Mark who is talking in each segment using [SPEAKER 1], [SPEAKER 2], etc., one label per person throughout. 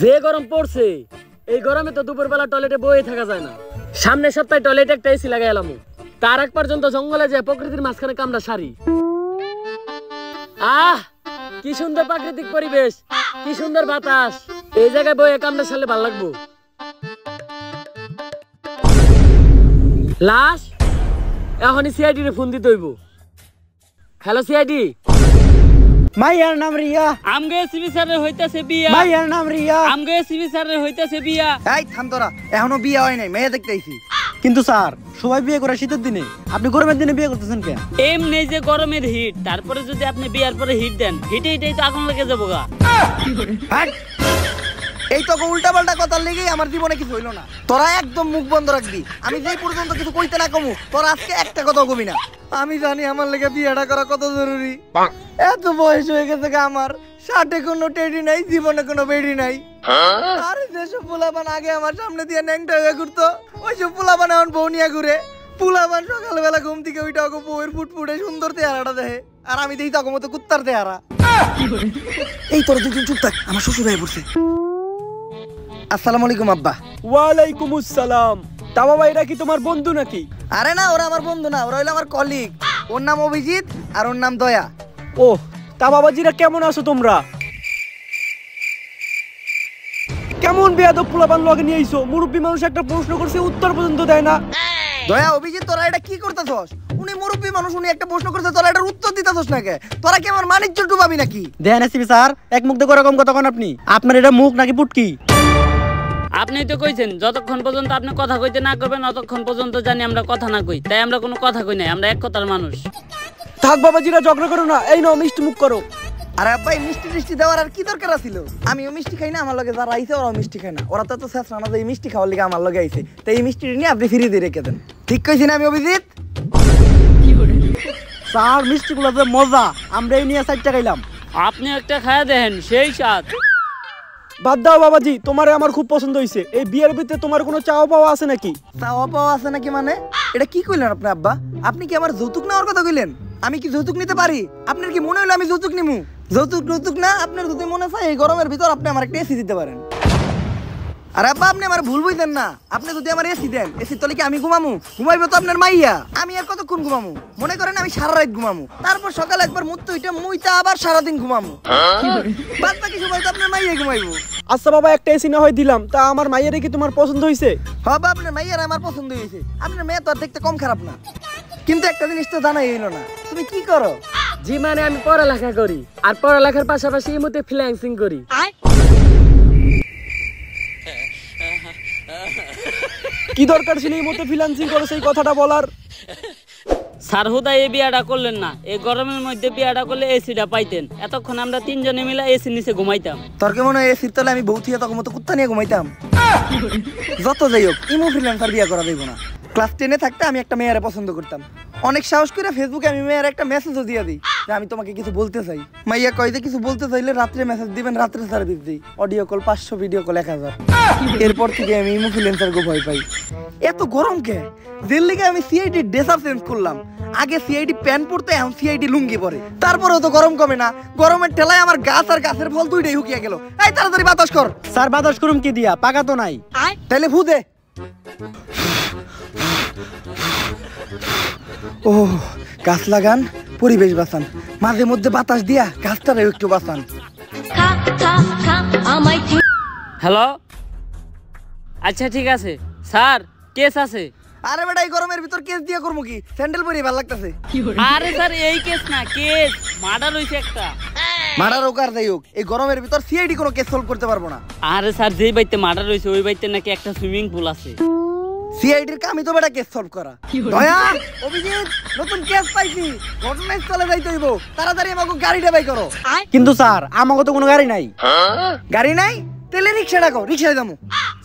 [SPEAKER 1] যে গরম পড়ছে এই গরমে তো দুপুরবেলা টয়লেটে বয়ে থাকা যায় না। সামনের সপ্তাহে টয়লেটে একটা এসি লাগাই এলাম, তার এক পর্যন্ত জঙ্গলে যায় প্রকৃতির মাঝখানে কামড়া সারি। কি সুন্দর প্রাকৃতিক পরিবেশ, কি সুন্দর বাতাস, এই জায়গায় বয়ে কামড়া সারলে ভালো লাগবো। লাশ এখনই সিআইডি রে ফোন দিতে হইব। Hello CID.
[SPEAKER 2] মাইয়ার নাম রিয়া।
[SPEAKER 1] আমগে এসপি স্যারের হইতাছে বিয়া।
[SPEAKER 2] মাইয়ার নাম রিয়া।
[SPEAKER 1] আমগে এসপি স্যারের হইতাছে বিয়া।
[SPEAKER 2] এই থাম তোরা, এখনো বিয়ে হয় নাই, মেয়ে দেখতে আইছি। কিন্তু স্যার সবাই বিয়ে করে শীতের দিনে, আপনি গরমের দিনে বিয়ে করতেছেন কেন?
[SPEAKER 1] এমনি যে গরমের হিট, তারপরে যদি আপনি বিয়ার পরে হিট দেন, হিটেই তো আগুন লেগে যাবো গা।
[SPEAKER 2] এই তো উল্টা পাল্টা কথার লেগেই আমার জীবনে কিছু হইলো না। তোরা একদম মুখ বন্ধ রাখবি, আমি যেই পর্যন্ত কিছু কইতে না কমু তোরা আজকে একটা কথা কবি না। আমি জানি আমার লেগে বিয়েটা করা কত জরুরি। এত বয়স হয়ে গেছে আমার, 60-এ কোনো টেডি নাই, জীবনে কোনো বেডি নাই। আরে যেসব পোলাপান আগে আমার সামনে দিয়ে ন্যাংটা হয়ে ঘুরতো, ওইসব পোলাপান এখন বউ নিয়ে ঘুরে। পোলাপান সকালবেলা ঘুম থেকে ওইটা বউয়ের ফুটফুটে সুন্দর চেহারাটা দেখে, আর আমি দেখি তখন মতো কুত্তার চেহারা। এই তোর দুজন চুপ থাক, আমার শ্বশুর হয়ে পড়ছে। আসসালামু আলাইকুম আব্বা।
[SPEAKER 3] ওয়ালাইকুম আসসালাম। তা বাবা এরা কি তোমার বন্ধু নাকি?
[SPEAKER 2] আরে না, ওরা আমার বন্ধু না, ওরা হইলো আমার কলিগ। ওর নাম অভিজিৎ আর ওর নাম দয়া।
[SPEAKER 3] ও তা বাবাজিরা কেমন আছো তোমরা? কেমন বেয়াদব পোলাপান লগে নিয়ে আইছো? মুরব্বী মানুষ একটা প্রশ্ন করছে উত্তর পর্যন্ত দেয় না।
[SPEAKER 2] দয়া অভিজিৎ তোরা এটা কি করতেছস? উনি মুরব্বী মানুষ, উনি একটা প্রশ্ন করতে তোরা এটার উত্তর দিতেছস না কে? তোরা কি আমার মানিজ্য ডুবাবি নাকি?
[SPEAKER 3] দেন এসপি স্যার, এক মুখ দিয়ে কম কথা কোন আপনি? আপনার এটা মুখ নাকি পুটকি?
[SPEAKER 1] আপনি তো কইছেন যতক্ষণ পর্যন্ত আপনি কথা কইতে না করবেন ততক্ষণ পর্যন্ত জানি আমরা কথা না কই, তাই আমরা কোনো কথা কই নাই, আমরা এক কথার মানুষ।
[SPEAKER 3] থাক বাবাজিরা ঝগড়া করো না, এই নাও মিষ্টি মুখ করো।
[SPEAKER 2] আরে আব্বা এই মিষ্টি দেওয়ার আর কি দরকার ছিল? আমিও মিষ্টি খাই না, আমার লগে যারা আইছে ওরাও মিষ্টি খায় না। ওরা তো শেষ না, এই মিষ্টি খাওয়ার লিগে আমার লগে আইছে, তাই এই মিষ্টিটা নিয়ে আপনি ফ্রি দিয়ে রেখে দেন। ঠিক কইছি না আমি অভিজিৎ?
[SPEAKER 3] স্যার মিষ্টিগুলো যে মজা, আমরা এই নিয়ে 4টা খাইলাম।
[SPEAKER 1] আপনি একটা খায়া দেখেন, সেই স্বাদ।
[SPEAKER 3] বাদ দাও বাবাজি, তোমারে আমার খুব পছন্দ হইছে। এই বিয়ের ভিতরে তোমার কোনো চাওয়া পাওয়া আছে নাকি?
[SPEAKER 2] চাওয়া পাওয়া আছে নাকি মানে? এটা কি কইলেন আপনি আব্বা? আপনি কি আমার যৌতুক নেওয়ার কথা কইলেন? আমি কি যৌতুক নিতে পারি? আপনার কি মনে হলো আমি যৌতুক নিমু? যৌতুক না, আপনার যদি মনে চায় এই গরমের ভিতর আপনি আমার একটা এসি দিতে পারেন। আর আব্বা আপনি আমার ভুল বুঝলেন না, আপনি যদি আমার এসি দেন, এসি তলে কি আমি ঘুমামু? ঘুমাইবো তো আপনার মাইয়া। আমি আর কতক্ষণ ঘুমামু? মনে করেন আমি সারা রাত ঘুমামু, তারপর সকালে একবার মুইতা আবার সারাদিন ঘুমামু। বাদ বাকি সময় তো আপনার মাইয়া ঘুমাইবো।
[SPEAKER 3] আচ্ছা বাবা, একটা এসি না হয় দিলাম, তা আমার মাইয়ারে কি তোমার পছন্দ হইছে?
[SPEAKER 2] বাবা আপনার মাইয়ার আমার পছন্দ হয়েছে। আপনার মেয়ে তো আর দেখতে কম খারাপ না, কিন্তু একটা জিনিস তো জানাই হইলো না, তুমি কি করো?
[SPEAKER 1] জি মানে আমি পড়ালেখা করি, আর পড়ালেখার পাশাপাশি এই মধ্যে ফ্রিল্যান্সিং করি।
[SPEAKER 3] কি দরকার ছিল এই মতো ফ্রিল্যান্সিং করো সেই কথাটা বলার?
[SPEAKER 1] স্যার হুদা এই বিয়াটা করলেন না, এই গরমের মধ্যে বিয়াটা করলে এসিটা পাইতেন, এতক্ষণ আমরা 3 জনে মিলে এসির নিচে ঘুমাইতাম।
[SPEAKER 2] তোর কি মনে হয় এসির তলে আমি বউ থিয়া তখন মতো কুত্তা নিয়ে ঘুমাইতাম? যত যাই হোক ইমো ফ্রিল্যান্সার বিয়া করা দেবো না। ক্লাস 10-এ থাকতে আমি একটা মেয়েরে পছন্দ করতাম। অনেক সাহস করে ফেসবুকে আমি মেয়ের একটা মেসেজও দিয়ে দিই যে আমি তোমাকে কিছু বলতে চাই। মাইয়া কয় যে কিছু বলতে চাইলে রাত্রে মেসেজ দিবেন, রাত্রে সার্ভিস দিই। Audio call 500, video call 1000। এরপর থেকে আমি ইমো ফ্রিল্যান্সারকে ভয় পাই। এত গরম কে? যের লিগে আমি সিআইডি ড্রেসার চেঞ্জ করলাম। আগে সিআইডি প্যান্ট পরতে, এখন সিআইডি লুঙ্গি পরে। তারপরেও তো গরম কমে না। গরমের ঠেলায় আমার গাছ আর গাছের ফল দুইটাই হুকিয়ে গেল। এই তাড়াতাড়ি বাতাস কর।
[SPEAKER 3] স্যার বাতাস করুম কি দিয়া? পাকা তো নাই।
[SPEAKER 2] তাইলে ফু দে। ও গাছ লাগান, পরিবেশ বাঁচান, মাঝে মধ্যে বাতাস দিয়া গাছটারে একটু বাঁচান।
[SPEAKER 1] হ্যালো, আচ্ছা ঠিক আছে স্যার, কেস আছে।
[SPEAKER 2] আরে বেটা এই গরমের ভিতর কেস দিয়া করবো কি? স্যান্ডেল পরে ভালো লাগতেছে।
[SPEAKER 1] আরে স্যার এই কেস না, কেস মার্ডার হইছে একটা।
[SPEAKER 2] মার্ডার হোক আর যাই হোক, এই গরমের ভিতর সিআইডি কোনো কেস সলভ করতে পারবো না।
[SPEAKER 1] আরে স্যার যেই বাইতে মার্ডার হইছে ওই বাইতে নাকি একটা সুইমিং পুল আছে।
[SPEAKER 2] সিআইডির কামই তো বেটা কেস সলভ করা। দয়া অভিজিৎ, নতুন কেস পাইছি, ঘটনাস্থলে যাইতে হইব, তাড়াতাড়ি আমাকে গাড়িটা বাই করো।
[SPEAKER 3] কিন্তু স্যার আমাকে তো কোনো গাড়ি নাই।
[SPEAKER 2] গাড়ি নাই? তাহলে রিক্সা ডাকো, রিক্সায় যাবো।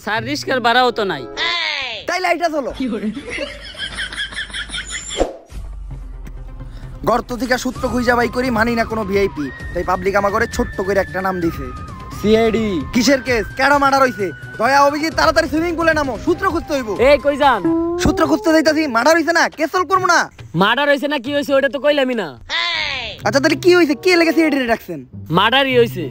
[SPEAKER 1] স্যার রিস্কার ভাড়াও তো নাই।
[SPEAKER 2] তাইলে এইটা চলো। গর্ত থেকে সূত্র খুঁজা বাই করি, মানি না কোনো ভিআইপি, তাই পাবলিক আমার করে ছোট্ট করে একটা নাম দিছে
[SPEAKER 3] সিআইডি।
[SPEAKER 2] কিসের কেস? কেডা মার্ডার হইছে? দয়া অভিজিৎ তাড়াতাড়ি সুইমিং পুলে নামো, সূত্র খুঁজতে হইব।
[SPEAKER 1] এই কই যান?
[SPEAKER 2] সূত্র খুঁজতে যাইতাছি। মার্ডার হইছে না, কেস সলভ করবো না?
[SPEAKER 1] মার্ডার হইছে না কি হইছে ওটা তো কইলামই না।
[SPEAKER 2] আচ্ছা তাহলে কি হইছে? কে লেগে সিআইডি রে ডাকছেন?
[SPEAKER 1] মার্ডারই হইছে।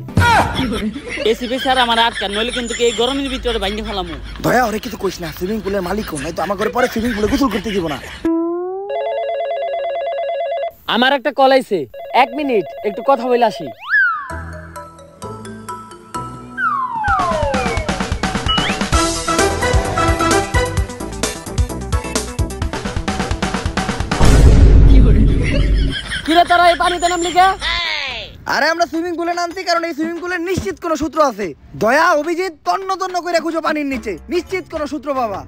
[SPEAKER 4] এসিপি স্যার আমার আটকান, নইলে কিন্তু এই গরমের ভিতরে ভাঙে ফেলামু।
[SPEAKER 2] দয়া ওরে কিছু কইস না, সুইমিং পুলের মালিক নাই তো আমার ঘরে পরে সুইমিং পুলে গোসল করতে দিব না।
[SPEAKER 1] আমার একটা কল আইছে, 1 মিনিট একটু কথা বলে আসি। কিরে তোরা এই পানিতে নামলি কে?
[SPEAKER 2] আরে আমরা সুইমিং পুলে নামছি কারণ এই সুইমিং পুলের নিশ্চিত কোনো সূত্র আছে। দয়া অভিজিৎ তন্ন তন্ন করে খুঁজো পানির নিচে, নিশ্চিত কোনো সূত্র বাবা।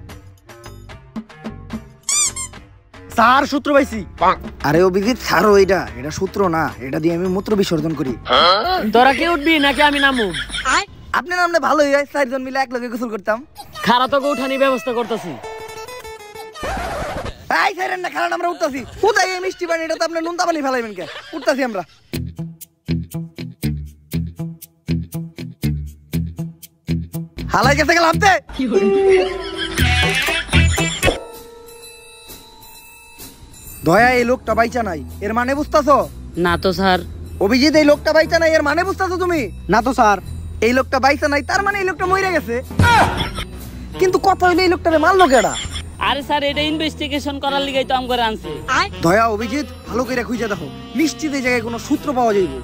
[SPEAKER 3] স্যার সূত্র পাইছি।
[SPEAKER 2] আরে অভিজিৎ ছাড়ো, এটা সূত্র না, এটা দিয়ে আমি মূত্র বিসর্জন করি।
[SPEAKER 1] তোরা কি উঠবি নাকি আমি নামু?
[SPEAKER 2] আপনি নামলে ভালোই হয়, 4 জন মিলে একলগে গোসল করতাম।
[SPEAKER 1] খারা তোকে উঠানি ব্যবস্থা করতেছি।
[SPEAKER 2] এই ছাইরেন না, খারাপ আমরা উঠতাছি। কোথায় এই মিষ্টি পানি? এটা তো আপনি নুনতা পানি ফেলাইবেন কে? উঠতাছি আমরা। হালাই গেছে গেলাম তে। দয়া এই লোকটা বাইচা নাই, এর মানে বুঝতাছো?
[SPEAKER 4] না তো স্যার।
[SPEAKER 2] অভিজিৎ এই লোকটা বাইচা নাই, এর মানে বুঝতাছো তুমি?
[SPEAKER 3] না তো স্যার।
[SPEAKER 2] এই লোকটা বাইচা নাই, তার মানে এই লোকটা মরে গেছে। কিন্তু কথা হইলে এই লোকটারে মারলো কেডা?
[SPEAKER 4] আরে স্যার, এটা ইনভেস্টিগেশন করার লিগাই তো আমগরে আনছে।
[SPEAKER 2] দয়া অভিজিৎ ভালো করে খুঁজে দেখো, নিশ্চিত এই জায়গায় কোনো সূত্র পাওয়া যাইব।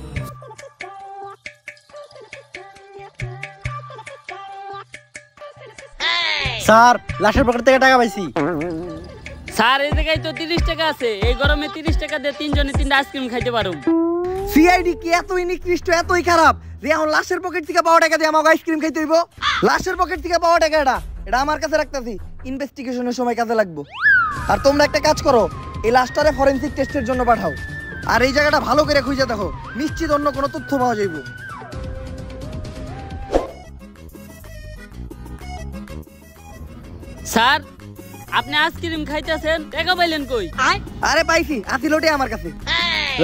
[SPEAKER 3] স্যার লাশের পকেট থেকে টাকা পাইছি।
[SPEAKER 4] স্যার এই জায়গায় তো 30 টাকা আছে, এই গরমে 30 টাকা দিয়ে 3 জনে 3টা আইসক্রিম খাইতে পারুম।
[SPEAKER 2] সিআইডি কি এতই নিকৃষ্ট, এতই খারাপ যে এখন লাশের পকেট থেকে পাওয়া টাকা দিয়ে আমাকে আইসক্রিম খাইতে হইব? লাশের পকেট থেকে পাওয়া টাকা এটা আমার কাছে রাখতেছি, ইনভেস্টিগেশনের সময় কাজে লাগবে। আর তোমরা একটা কাজ করো, এই লাশটারে ফরেনসিক টেস্টের জন্য পাঠাও। আর এই জায়গাটা ভালো করে খুঁজে দেখো, নিশ্চিত অন্য কোনো তথ্য পাওয়া যাইব।
[SPEAKER 4] স্যার আপনি আইসক্রিম খাইতেছেন, টাকা পাইলেন কই?
[SPEAKER 2] আরে পাইছি, আসিল আমার কাছে।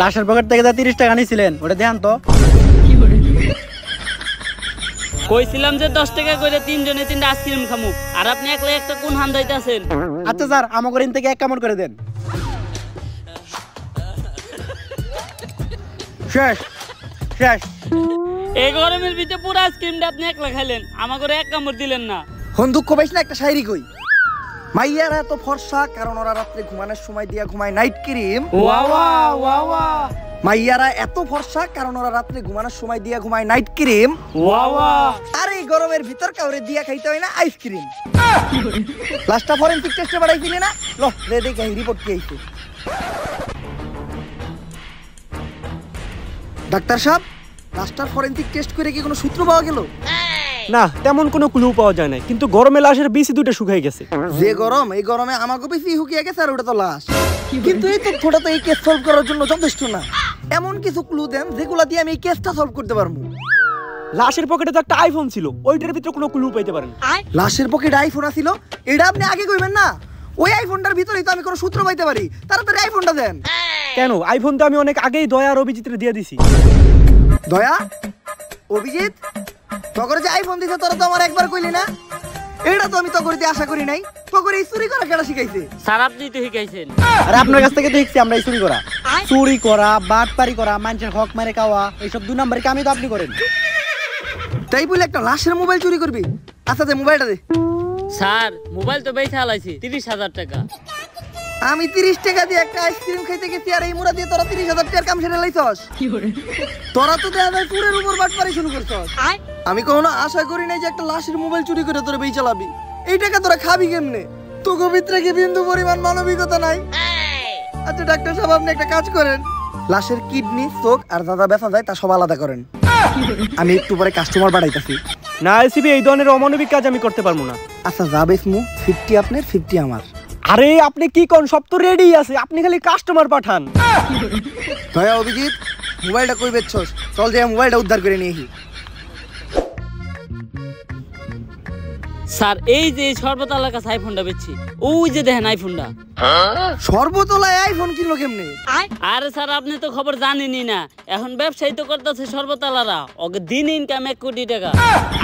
[SPEAKER 3] লাশের পকেট থেকে 30 টাকা নিয়েছিলেন, ওটা দেখান তো।
[SPEAKER 4] কইছিলাম যে 10 টাকা করে 3 জনে 3টা আইসক্রিম খামু, আর আপনি একলা একটা কোন হান দাইতাছেন?
[SPEAKER 3] আচ্ছা স্যার, আমার ঘরে থেকে 1 কামড় করে দেন। শেষ শেষ।
[SPEAKER 4] এই গরমের ভিতরে পুরো আইসক্রিমটা আপনি একলা খাইলেন, আমার করে 1 কামড় দিলেন না।
[SPEAKER 2] হন দুঃখ পাইস না, একটা শায়রি কই। মাইয়ারা এত ফর্সা কারণ ওরা রাত্রে ঘুমানোর সময় দিয়া ঘুমায় নাইট ক্রিম। মাইয়ারা এত ফর্সা কারণ ওরা রাত্রে ঘুমানোর সময় দিয়া ঘুমায় নাইট ক্রিম। আর এই গরমের ভিতর কাউরে দিয়া খাইতে হয় না আইসক্রিম। লাস্টটা ফরেনসিক টেস্টে বাড়াইছিলি না? লো রে দেখে রিপোর্ট কি আইছে। ডাক্তার সাহেব, লাস্টার ফরেনসিক টেস্ট করে কি কোনো সূত্র পাওয়া গেল?
[SPEAKER 3] না, তেমন কোনো ক্লু পাওয়া যায় না, কিন্তু গরমে লাশের বিসি দুটো শুকাই গেছে।
[SPEAKER 2] যে গরম, এই গরমে আমাকে বেশি হুকিয়ে গেছে, আর ওটা তো লাশ। কিন্তু এই তথ্যটা তো এই কেস সলভ করার জন্য যথেষ্ট না। এমন কিছু ক্লু দেন যেগুলো দিয়ে আমি এই কেসটা সলভ করতে পারবো।
[SPEAKER 3] লাশের পকেটে তো একটা আইফোন ছিল, ওইটার ভিতরে কোনো ক্লু পাইতে পারেন?
[SPEAKER 2] লাশের পকেটে আইফোন আছিল, এটা আপনি আগে কইবেন না? ওই আইফোনটার ভিতরেই তো আমি কোনো সূত্র পাইতে পারি। তাড়াতাড়ি আইফোনটা দেন।
[SPEAKER 3] কেন? আইফোন তো আমি অনেক আগেই দয়া আর অভিজিৎরে দিয়ে দিছি।
[SPEAKER 2] দয়া, অভিজিৎ, তগরে যে আইফোন দিছে তোরা তো আমার একবার কইলি না? এটা তো আমি তগরে দিয়ে আশা করি নাই। তগরে চুরি করা কেডা শিখাইছে?
[SPEAKER 4] স্যার আপনি তো শিখাইছেন।
[SPEAKER 3] আরে আপনার কাছ থেকে দেখছি আমরা চুরি করা, চুরি করা, বাটপারি করা, মানুষের হক মারে খাওয়া, এইসব 2 নম্বরের কামই তো আপনি করেন।
[SPEAKER 2] তাই বলে একটা লাশের মোবাইল চুরি করবি? আচ্ছা দে মোবাইলটা দে।
[SPEAKER 4] স্যার মোবাইল তো বেচা হালাইছি 30,000 টাকা।
[SPEAKER 2] আমি 30 টাকা দিয়ে একটা আইসক্রিম খাইতে গেছি, আর এই মুড়া দিয়ে তোরা 30,000 টাকার কাম সেরে লাইছস। তোরা তো দেখা যায় চুরের উপর বাটপারি শুরু করছস। আমি কখনো আশা করি নাই যে একটা লাশের মোবাইল চুরি করে তোরা বেই চালাবি। এই টাকা তোরা খাবি কেমনে? তোকে ভিতরে কি বিন্দু পরিমাণ মানবিকতা নাই? আচ্ছা ডাক্তার সাহেব, আপনি একটা কাজ করেন, লাশের কিডনি, চোখ আর দাদা বেচা যায় তা সব আলাদা করেন। আমি একটু পরে কাস্টমার বাড়াইতাছি।
[SPEAKER 3] না এসিবি, এই ধরনের অমানবিক কাজ আমি করতে পারবো না।
[SPEAKER 2] আচ্ছা যাবে স্মু, 50 আপনার 50 আমার।
[SPEAKER 3] আরে আপনি কি কোন, সব তো রেডি আছে, আপনি খালি কাস্টমার পাঠান।
[SPEAKER 2] দয়া, অভিজিৎ, মোবাইলটা কই বেচছস? চল যে মোবাইলটা উদ্ধার করে নিয়ে আসি।
[SPEAKER 4] স্যার এই যে সর্বতলার কাছে আইফোনটা বেচছি, ওই যে দেখেন আইফোনটা।
[SPEAKER 2] সর্বতলায় আইফোন কিনলো কেমনে?
[SPEAKER 4] আরে স্যার আপনি তো খবর জানেনই না, এখন ব্যবসায়ী তো করতেছে সর্বতলারা, ওকে দিন ইনকাম 1 কোটি টাকা।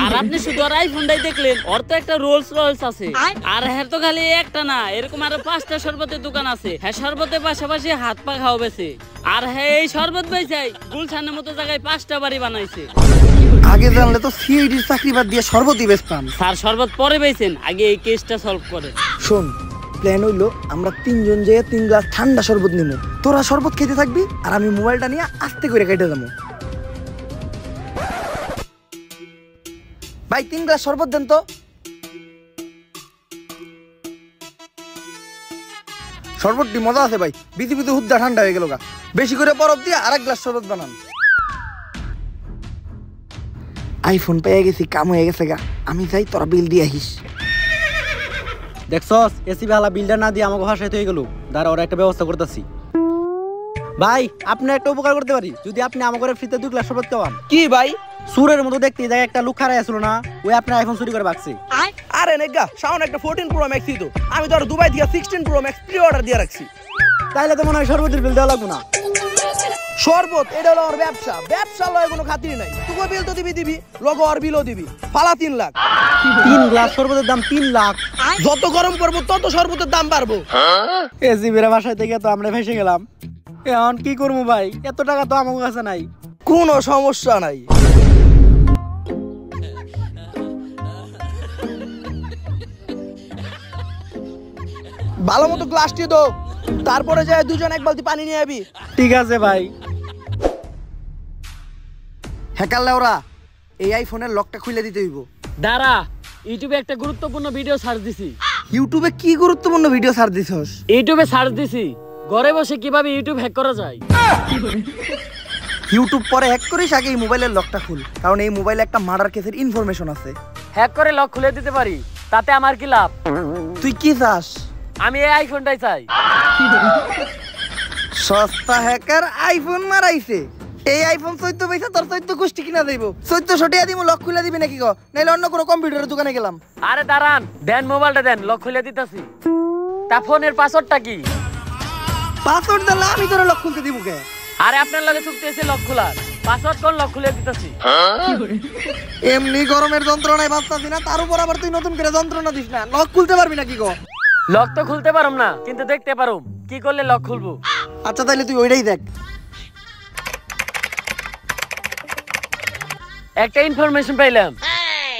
[SPEAKER 4] আর আপনি শুধু আর আইফোনটাই দেখলেন, ওর তো একটা রোলস রয়েলস আছে। আর হ্যাঁ তো খালি একটা না, এরকম আরো 5টা শরবতের দোকান আছে। হ্যাঁ শরবতের পাশাপাশি হাত পা খাওয়া বেছে। আর হ্যাঁ এই শরবত বেচাই গুলশানের মতো জায়গায় 5টা বাড়ি বানাইছে।
[SPEAKER 2] আগে জানলে তো সিআইডির চাকরি বাদ দিয়ে শরবতই বেচতাম।
[SPEAKER 4] স্যার শরবত পরে পেয়েছেন, আগে এই কেসটা সলভ করে।
[SPEAKER 2] শোন, প্ল্যান হইলো আমরা 3 জন যেয়ে 3 গ্লাস ঠান্ডা শরবত নিবো। তোরা শরবত খেতে থাকবি আর আমি মোবাইলটা নিয়ে আস্তে করে কেটে যাবো। ভাই 3 গ্লাস শরবত দেন তো। শরবতটি মজা আছে ভাই, বিধি বিধি হুদ্দা ঠান্ডা হয়ে গেল গা। বেশি করে বরফ দিয়ে আরেক গ্লাস শরবত বানান। আইফোন পেয়ে গেছি, কাম হয়ে গেছে গা। আমি যাই, তোরা বিল দিয়ে আহিস।
[SPEAKER 3] দেখছস এসি ভালা বিলটা না দিয়ে আমাকে হাসাইতে হয়ে গেল। দাঁড়া, ওরা একটা ব্যবস্থা করতেছি। ভাই আপনি একটা উপকার করতে পারি, যদি আপনি আমাকে ফ্রিতে 2 গ্লাস শরবত খাওয়ান।
[SPEAKER 2] কি ভাই?
[SPEAKER 3] সুরের মতো দেখতে এই জায়গায় একটা লোক খারাই আসলো না, ওই আপনার আইফোন চুরি করে ভাগছে।
[SPEAKER 2] আরে নেগা, সাউন্ড একটা 14 প্রো ম্যাক্স তো। আমি তো আর দুবাই থেকে 16 প্রো ম্যাক্স প্রি অর্ডার দিয়ে রাখছি।
[SPEAKER 3] তাইলে তো মনে হয় শরবতের বিল দেওয়া লাগবো না।
[SPEAKER 2] শরবত এটা হলো আমার ব্যবসা, ব্যবসা লয় কোনো খাতির নাই। তুই বিল তো দিবি, লোক আর বিলও দিবি। ফালা 3 লাখ।
[SPEAKER 3] 3 গ্লাস শরবতের দাম 3 লাখ।
[SPEAKER 2] যত গরম পড়বো তত শরবতের দাম বাড়বো।
[SPEAKER 3] এসি বেরা বাসায় থেকে তো আমরা ভেসে গেলাম। এখন কি করবো ভাই, এত টাকা তো আমার কাছে নাই।
[SPEAKER 2] কোনো সমস্যা নাই। ভালো মতো গ্লাসটি দো, তারপরে যায় 2 জন 1 বালতি পানি নিয়ে আবি।
[SPEAKER 3] ঠিক আছে ভাই।
[SPEAKER 2] হ্যাকার লেওরা, এই আইফোনের লকটা খুলে দিতে হইব।
[SPEAKER 1] দাঁড়া, ইউটিউবে একটা গুরুত্বপূর্ণ ভিডিও সার্চ দিছি।
[SPEAKER 2] ইউটিউবে কি গুরুত্বপূর্ণ ভিডিও সার্চ দিছস?
[SPEAKER 1] ইউটিউবে সার্চ দিছি ঘরে বসে কিভাবে ইউটিউব হ্যাক করা যায়।
[SPEAKER 2] ইউটিউব পরে হ্যাক করিস, আগে এই মোবাইলের লকটা খুল, কারণ এই মোবাইলে একটা মার্ডার কেসের ইনফরমেশন আছে।
[SPEAKER 1] হ্যাক করে লক খুলে দিতে পারি, তাতে আমার কি লাভ?
[SPEAKER 2] তুই কি চাস?
[SPEAKER 1] আমি এই আইফোনটাই চাই।
[SPEAKER 2] সস্তা হ্যাকার আইফোন মারাইছে। এই আইফোন 14 পয়সা তোর 14 গোষ্ঠী কিনা দেব। 1400 টাকা দিমু, লক খুলে দিবি নাকি গো? নাইলে অন্য কোনো কম্পিউটারের দোকানে গেলাম।
[SPEAKER 1] আরে দাঁড়ান, দেন মোবাইলটা দেন, লক খুলে দিতেছি। তা ফোনের পাসওয়ার্ডটা কি?
[SPEAKER 2] পাসওয়ার্ড দিলে আমি তোর লক খুলতে দিব কে?
[SPEAKER 1] আরে আপনার লগে চুক্তি আছে লক খোলার, পাসওয়ার্ড কোন লক খুলে দিতেছি।
[SPEAKER 2] এমনি গরমের যন্ত্রণায় বাঁচতাছি না, তার উপর আবার তুই নতুন করে যন্ত্রণা দিস না। লক খুলতে পারবি নাকি গো?
[SPEAKER 1] লক তো খুলতে পারুম না, কিন্তু দেখতে পারুম কি করলে লক খুলবো।
[SPEAKER 2] আচ্ছা তাইলে তুই ওইটাই দেখ।
[SPEAKER 1] একটা ইনফরমেশন পাইলাম,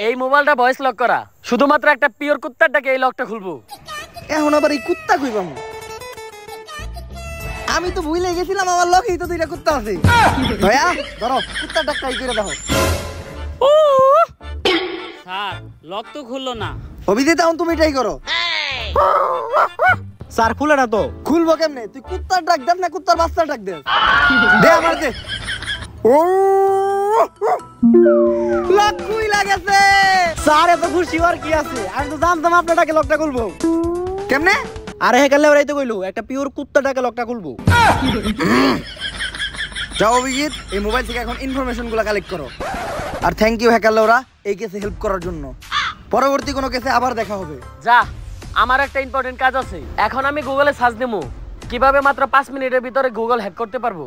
[SPEAKER 1] এই মোবাইলটা ভয়েস লক করা। শুধুমাত্র একটা পিওর কুত্তারটাকে এই লকটা খুলবো।
[SPEAKER 2] এখন আবার এই কুত্তা কইবাম? আমি তো ভুলে গেছিলাম আমার লকেই তো 2টা কুত্তা আছে। দয়া ধরো, কুত্তাটা ট্রাই করে দেখো।
[SPEAKER 4] স্যার লক তো খুললো না।
[SPEAKER 2] অভিজিৎ এখন তুমি ট্রাই করো।
[SPEAKER 3] স্যার খুলে না তো।
[SPEAKER 2] খুলবো কেমনে? তুই কুত্তার ডাক দেন না কুত্তার বাচ্চার ডাক দে? দে আমার দে। ও লক খুইলা গেছে।
[SPEAKER 3] স্যার এত খুশি হওয়ার কি আছে, আমি তো জানতাম আপনাটাকে লকটা খুলবো।
[SPEAKER 2] কেমনে?
[SPEAKER 3] আরে হ্যাকার লেওরাই তো কইলো একটা পিওর কুত্তাটাকে লকটা খুলবো।
[SPEAKER 2] যাও অভিজিৎ, এই মোবাইল থেকে এখন ইনফরমেশন গুলা কালেক্ট করো। আর থ্যাংক ইউ হ্যাকার লেওরা এই কেসে হেল্প করার জন্য। পরবর্তী কোনো কেসে আবার দেখা হবে।
[SPEAKER 1] যা, আমার একটা ইম্পর্টেন্ট কাজ আছে। এখন আমি গুগলে সার্চ দেবো কিভাবে মাত্র 5 মিনিটের ভিতরে গুগল হ্যাক করতে পারবো।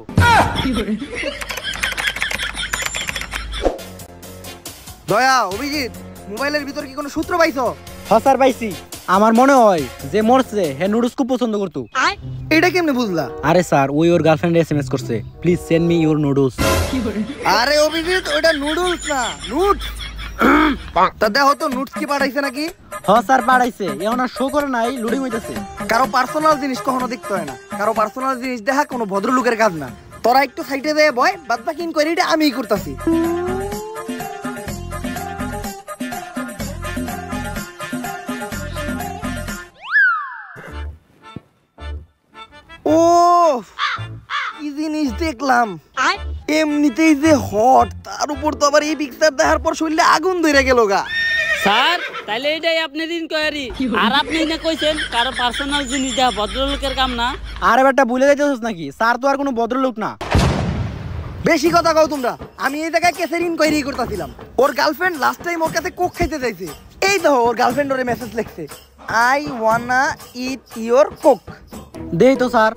[SPEAKER 2] দয়া, অভিজিৎ, মোবাইলের ভিতর কি কোনো সূত্র পাইছো?
[SPEAKER 3] হ্যাঁ স্যার পাইছি। আমার মনে হয় যে মরছে হ্যাঁ নুডলস খুব পছন্দ করতো।
[SPEAKER 2] এটা কেমনে বুঝলা?
[SPEAKER 3] আরে স্যার ওই ওর গার্লফ্রেন্ড এসএমএস করছে, please send me your noodles.
[SPEAKER 2] আরে অভিজিৎ, ওটা নুডলস না, নুডস। তা দেখো তো নুডস কি পাঠাইছে নাকি?
[SPEAKER 3] হ্যাঁ স্যার পাঠাইছে, এখন আর শো করে নাই, লোডিং হইতাছে।
[SPEAKER 2] কারো পার্সোনাল জিনিস কখনো দেখতে হয় না। কারো পার্সোনাল জিনিস দেখা কোনো ভদ্রলোকের কাজ না। তোরা একটু সাইডে দিয়ে বয়, বাদ বাকি ইনকোয়ারিটা আমিই করতেছি। ও কি জিনিস দেখলাম, এমনিতেই যে হট, তার উপর তো আবার এই পিকচার দেখার পর শরীরে আগুন ধরে গেল গা।
[SPEAKER 4] স্যার তাইলে এটাই আপনার ইনকোয়ারি। আর আপনি না কইছেন কারো পার্সোনাল জিনিস দেওয়া ভদ্রলোকের কাম না।
[SPEAKER 3] আরে বেটা ভুলে যাইতেছিস নাকি, স্যার তো আর কোনো ভদ্রলোক না।
[SPEAKER 2] বেশি কথা কও তোমরা। আমি এই জায়গায় কেসের ইনকোয়ারি করতেছিলাম। ওর গার্লফ্রেন্ড লাস্ট টাইম ওর কাছে কোক খাইতে চাইছে। এই দেখো ওর গার্লফ্রেন্ড ওরে মেসেজ লিখছে, I wanna eat your Coke.
[SPEAKER 3] দেই তো স্যার।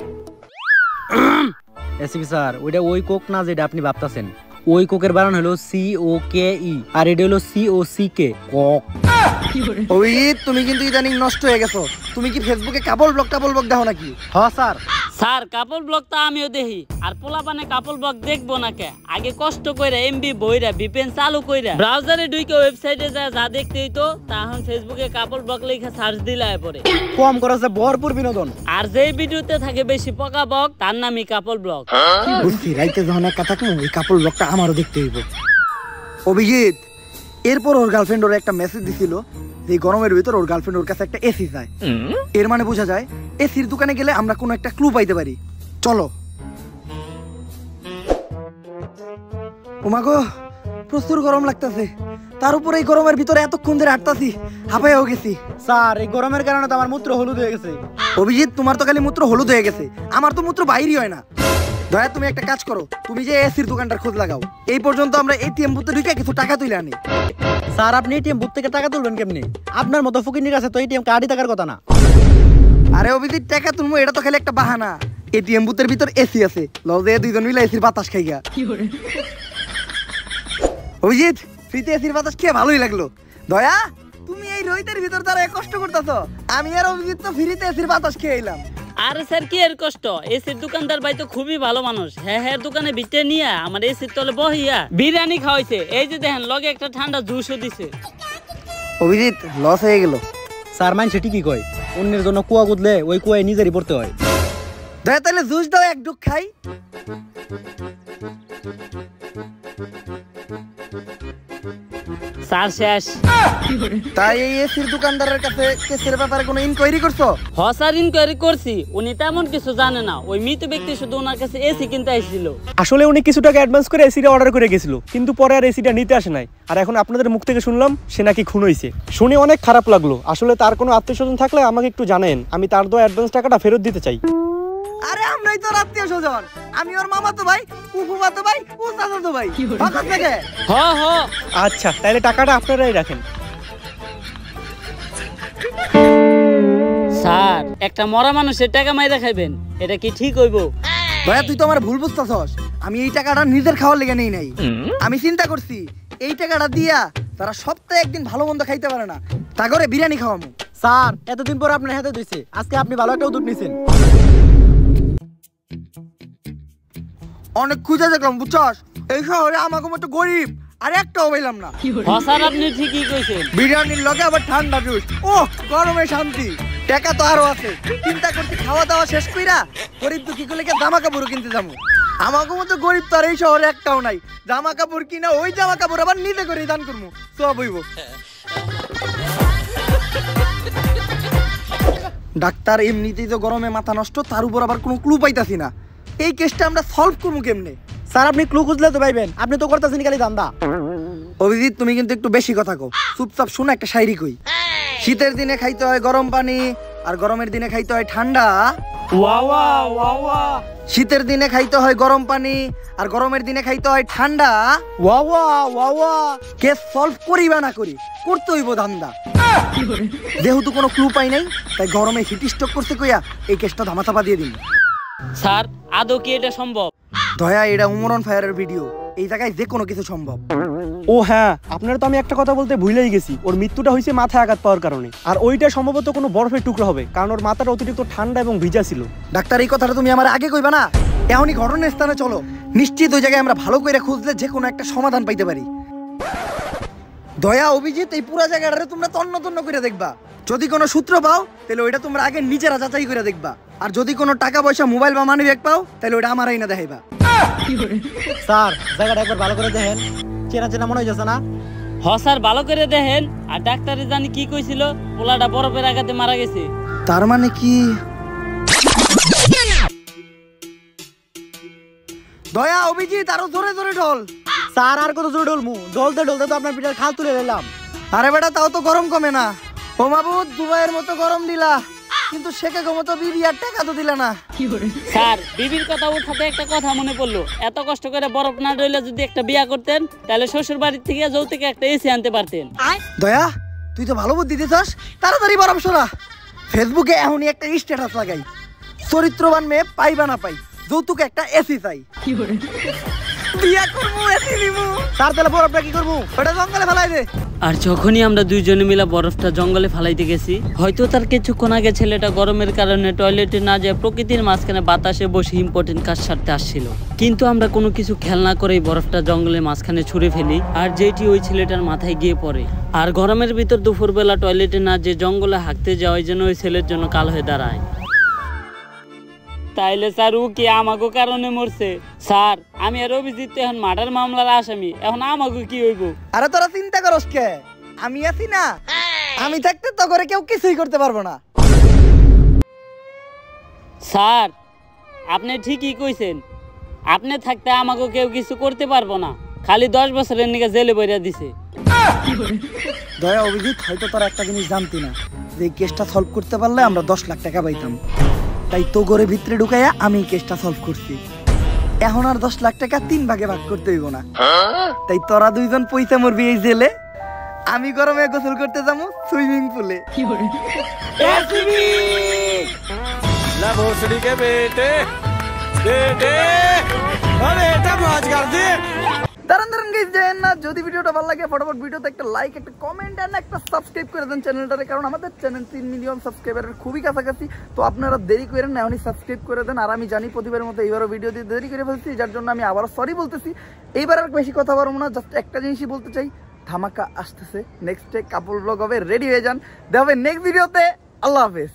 [SPEAKER 3] এসিপি স্যার ওইটা ওই কোক না যেটা আপনি ভাবতাছেন। ওই কোকের বানান হলো COKE আর এটা হলো COCK কক।
[SPEAKER 2] ওই তুমি কিন্তু ইদানিং নষ্ট হয়ে গেছো। তুমি কি ফেসবুকে কাবল ব্লগ দেখো নাকি?
[SPEAKER 3] হ্যাঁ স্যার।
[SPEAKER 4] স্যার কাপল ব্লগ তো আমিও দেখি, আর পোলাপানে কাপল ব্লগ দেখবো না কে? আগে কষ্ট কইরা এমবি বইরা ভিপিএন চালু কইরা ব্রাউজারে ঢুকে ওয়েবসাইটে যা দেখতে হইতো, তখন ফেসবুকে কাপল ব্লগ লেখা সার্চ দিলে পরে
[SPEAKER 3] কম খরচে ভরপুর বিনোদন।
[SPEAKER 4] আর যে ভিডিওতে থাকে বেশি পকা বক তার নামই কাপল ব্লগ।
[SPEAKER 2] বুঝছি, রাইতে যখন একা থাকবো ওই কাপল ব্লগটা আমারও দেখতে হইব। অভিজিৎ, এরপর ওর গার্লফ্রেন্ড ওর একটা মেসেজ দিছিল যে গরমের ভিতর ওর গার্লফ্রেন্ড ওর কাছে একটা এসি চায়। এর মানে বোঝা যায় এসির দোকানে গেলে আমরা কোনো একটা ক্লু পাইতে পারি। চলো। ওমাগো, প্রচুর গরম লাগতেছে, তার উপরে এই গরমের ভিতরে এতক্ষণ ধরে হাঁটতাছি, হাঁপাইয়াও গেছি।
[SPEAKER 3] স্যার এই গরমের কারণে তো আমার মূত্র হলুদ হয়ে গেছে।
[SPEAKER 2] অভিজিৎ, তোমার তো খালি মূত্র হলুদ হয়ে গেছে, আমার তো মূত্র বাইরই হয় না। দয়া, তুমি একটা কাজ করো, তুমি যে এসির দোকানটার খোঁজ লাগাও। এই পর্যন্ত আমরা এটিএম বুথে ঢুকে কিছু টাকা তুলে আনি।
[SPEAKER 3] স্যার আপনি এটিএম বুথ থেকে টাকা তুলবেন কেমনি? আপনার মতো ফকিনির কাছে তো এটিএম কার্ডই থাকার কথা না।
[SPEAKER 2] আরে অভিজিৎ, টাকা তুলবো এটা তো খালি একটা বাহানা। এটিএম বুথের ভিতর এসি আছে, লজে দুইজন মিলে এসির বাতাস খাইগা। অভিজিৎ, ফ্রিতে এসির বাতাস খেয়ে ভালোই লাগলো। দয়া, তুমি এই রোহিতের ভিতর তারা কষ্ট করতেছো, আমি আর অভিজিৎ তো ফ্রিতে এসির বাতাস খেয়ে এলাম।
[SPEAKER 4] আরে স্যার কি এর কষ্ট? এসির দোকানদার ভাই তো খুবই ভালো মানুষ। হ্যাঁ হ্যাঁ, দোকানে ভিতরে নিয়ে আমার এসির তলে বহিয়া বিরিয়ানি খাওয়াইছে। এই যে দেখেন লগে একটা ঠান্ডা জুসও দিছে।
[SPEAKER 2] অভিজিৎ, লস হয়ে গেল।
[SPEAKER 3] স্যার মাইন সেটি কি কয়, অন্যের জন্য কুয়া গুদলে ওই কুয়ায় নিজেরই পড়তে হয়।
[SPEAKER 2] দয়া, তাহলে জুস দাও, এক ডুক খাই।
[SPEAKER 4] স্যার শেষ।
[SPEAKER 2] তাই এই এসির দোকানদারের কাছে কেসের ব্যাপারে কোনো ইনকোয়ারি করছো?
[SPEAKER 4] হ স্যার, ইনকোয়ারি করছি। উনি তেমন কিছু জানে না, ওই মৃত ব্যক্তি শুধু ওনার কাছে এসি কিনতে আসছিল।
[SPEAKER 5] আসলে উনি কিছু টাকা অ্যাডভান্স করে এসিটা অর্ডার করে গেছিল, কিন্তু পরে আর এসিটা নিতে আসে নাই। আর এখন আপনাদের মুখ থেকে শুনলাম সে নাকি খুন হয়েছে। শুনে অনেক খারাপ লাগলো। আসলে তার কোনো আত্মীয়স্বজন থাকলে আমাকে একটু জানেন, আমি তার দেওয়া অ্যাডভান্স টাকাটা ফেরত দিতে চাই।
[SPEAKER 2] আরে আমরাই তো আত্মীয় স্বজন, আমি ওর মামা তো ভাই, ফুফুমা তো ভাই, ও চাচা তো ভাই। ভাগত থেকে।
[SPEAKER 4] হ হ।
[SPEAKER 5] আচ্ছা, তাহলে টাকাটা আপনারাই রাখেন।
[SPEAKER 4] স্যার, একটা মরা মানুষের টাকা মাইরা খাইবেন, এটা কি ঠিক হইব?
[SPEAKER 2] দয়া, তুই তো আমার ভুল বুঝতেছস। আমি এই টাকাটা নিজের খাওয়ার লেগে নেই নাই। আমি চিন্তা করছি এই টাকাটা দিয়া তারা সপ্তাহে একদিন ভালো মন্দ খাইতে পারে না, তা করে বিরিয়ানি খাওয়ামু।
[SPEAKER 3] স্যার এতদিন পর আপনার হাতে দিয়েছে, আজকে আপনি ভালো একটা উদ্যোগ নিয়েছেন।
[SPEAKER 2] অনেক খুঁজে দেখলাম, বুঝছস, এই শহরে আমাকে মতো গরিব আর একটাও পাইলাম না।
[SPEAKER 4] হ স্যার, আপনি ঠিকই কইছেন।
[SPEAKER 2] বিরিয়ানির লগে আবার ঠান্ডা জুস, ও গরমে শান্তি। টাকা তো আরো আছে, চিন্তা করছি খাওয়া দাওয়া শেষ কইরা গরিব দুঃখী গুলোকে জামা কাপড় কিনতে যাবো। আমাকে মতো গরিব তো আর এই শহরে একটাও নাই। জামা কাপড় কিনা ওই জামা কাপড় আবার নিজে করে দান করবো, সব হইব। ডাক্তার, এমনিতেই তো গরমে মাথা নষ্ট, তার উপর আবার কোনো ক্লু পাইতাছি না। এই কেসটা আমরা সলভ করবো কেমনে?
[SPEAKER 3] স্যার আপনি ক্লু খুঁজলে তো পাইবেন, আপনি তো করতেছেন খালি দান্দা।
[SPEAKER 2] অভিজিৎ, তুমি কিন্তু একটু বেশি কথা কও। চুপচাপ শোনা একটা শায়রি কই। শীতের দিনে খাইতে হয় গরম পানি, আর গরমের দিনে খাইতে হয় ঠান্ডা। শীতের দিনে খাইতে হয় গরম পানি, আর গরমের দিনে খাইতে হয় ঠান্ডা। কেস সলভ করি বা না করি, করতে হইব ধান্দা। যেহেতু কোনো ক্লু পাই নাই, তাই গরমে হিট স্ট্রোক করতে কইয়া এই কেসটা ধামাচাপা দিয়ে দিন।
[SPEAKER 4] স্যার, আদৌ কি এটা সম্ভব?
[SPEAKER 2] দয়া, এটা উমরন ফায়ারের ভিডিও, এই জায়গায় যে কোনো কিছু সম্ভব।
[SPEAKER 5] ও হ্যাঁ, আপনারা তো আমি একটা কথা বলতে ভুলেই গেছি। ওর মৃত্যুটা হয়েছে মাথায় আঘাত পাওয়ার কারণে, আর ওইটা সম্ভবত কোনো বরফের টুকরো হবে, কারণ ওর মাথাটা অতিরিক্ত ঠান্ডা এবং ভিজা ছিল।
[SPEAKER 2] ডাক্তার, এই কথাটা তুমি আমার আগে কইবা না? এখনই ঘটনার স্থানে চলো, নিশ্চিত ওই জায়গায় আমরা ভালো করে খুঁজলে যে কোনো একটা সমাধান পাইতে পারি। দয়া, অভিজিৎ, এই পুরো জায়গাটা তোমরা তন্ন তন্ন করে দেখবা। যদি কোনো সূত্র পাও তাহলে ওইটা তোমরা আগে নিজেরা যাচাই করে দেখবা, আর যদি কোনো টাকা পয়সা, মোবাইল বা মানি ব্যাগ পাও তাহলে ওইটা আমারই না দেখাইবা।
[SPEAKER 3] স্যার জায়গাটা একবার ভালো করে দেখেন, চেনা চেনা মনে হইছে না?
[SPEAKER 4] হ স্যার, ভালো করে দেখেন। আর ডাক্তারে জানি কি কইছিল, পোলাটা বরফের আঘাতে মারা গেছে।
[SPEAKER 2] তার মানে কি? দয়া, অভিজিৎ, আরো জোরে জোরে ঢোল।
[SPEAKER 3] স্যার আর কত জোরে ঢলমু, ঢলতে ঢলতে তো আপনার পিঠার খাল তুলে নিলাম।
[SPEAKER 2] আরে বেটা, তাও তো গরম কমে না। ও মাবুদ, দুবাইয়ের মতো গরম দিলা, কিন্তু শেখে মতো বিবি আর টাকা তো দিলা না।
[SPEAKER 4] স্যার, বিবির কথা উঠাতে একটা কথা মনে পড়লো। এত কষ্ট করে বরফ না রইলে যদি একটা বিয়া করতেন, তাহলে শ্বশুর বাড়ির থেকে যৌতুকে একটা এসি আনতে পারতেন।
[SPEAKER 2] দয়া, তুই তো ভালো বুদ্ধি দিছস, তাড়াতাড়ি বরফ সরা। ফেসবুকে এখনই একটা স্ট্যাটাস লাগাই, চরিত্রবান মেয়ে পাইবা না পাই, যৌতুকে একটা এসি চাই। বিয়া করবো এসি নিবো।
[SPEAKER 3] স্যার তাহলে বরফটা কি করবো?
[SPEAKER 2] ওটা জঙ্গলে ফেলাই দে।
[SPEAKER 4] আর যখনই আমরা দুইজনে মিলে বরফটা জঙ্গলে ফালাইতে গেছি, হয়তো তার কিছুক্ষণ আগে ছেলেটা গরমের কারণে টয়লেটে না যায় প্রকৃতির মাঝখানে বাতাসে বসে ইম্পর্টেন্ট কাজ সারতে আসছিল, কিন্তু আমরা কোনো কিছু খেয়াল না করেই বরফটা জঙ্গলের মাঝখানে ছুঁড়ে ফেলি, আর যেটি ওই ছেলেটার মাথায় গিয়ে পড়ে। আর গরমের ভিতর দুপুরবেলা টয়লেটে না যে জঙ্গলে হাঁকতে যাওয়ার জন্য ওই ছেলের জন্য কাল হয়ে দাঁড়ায়। তাইলে স্যার ও কি আমাকে কারণে মরছে? স্যার আমি আর অভিজিৎ এখন মার্ডার মামলার আসামি, এখন আমাকে কি হইব?
[SPEAKER 2] আরে তোরা চিন্তা করস কে? আমি আছি না, আমি থাকতে তো করে কেউ কিছুই করতে পারবো না।
[SPEAKER 4] স্যার আপনি ঠিকই কইছেন, আপনি থাকতে আমাকে কেউ কিছু করতে পারবো না, খালি 10 বছরের নিকে জেলে বইরা দিছে।
[SPEAKER 2] দয়া অভিজিৎ, হয়তো তোরা একটা জিনিস জানতি না, যে এই কেসটা সলভ করতে পারলে আমরা 10 লাখ টাকা পাইতাম, তাই তো ঘরে ভিতরে ঢুকাইয়া আমি কেসটা সলভ করছি। এখন আর 10 লাখ টাকা 3 ভাগে ভাগ করতে হইব না, তাই তোরা দুইজন পয়সা মরবি এই জেলে, আমি গরমে গোসল করতে যাবো সুইমিং পুলে। দাঁড়ান গাইস, যায়েন না। যদি ভিডিওটা ভালো লাগে ফটাফট ভিডিওতে একটা লাইক, একটা কমেন্ট আর একটা সাবস্ক্রাইব করে দেন চ্যানেলটারে, কারণ আমাদের চ্যানেল 3 মিলিয়ন সাবস্ক্রাইবারের খুবই কাছাকাছি। তো আপনারা দেরি করেন না, এখনই সাবস্ক্রাইব করে দেন। আর আমি জানি প্রতিবারের মতো এইবারও ভিডিও দিয়ে দেরি করে ফেলছি, যার জন্য আমি আবারও সরি বলতেছি। এইবার আর বেশি কথা বলবো না, জাস্ট একটা জিনিসই বলতে চাই, ধামাকা আসতেছে। নেক্সট ডে কাপল ব্লগ হবে, রেডি হয়ে যান। দেখা হবে নেক্সট ভিডিওতে। আল্লাহ হাফেজ।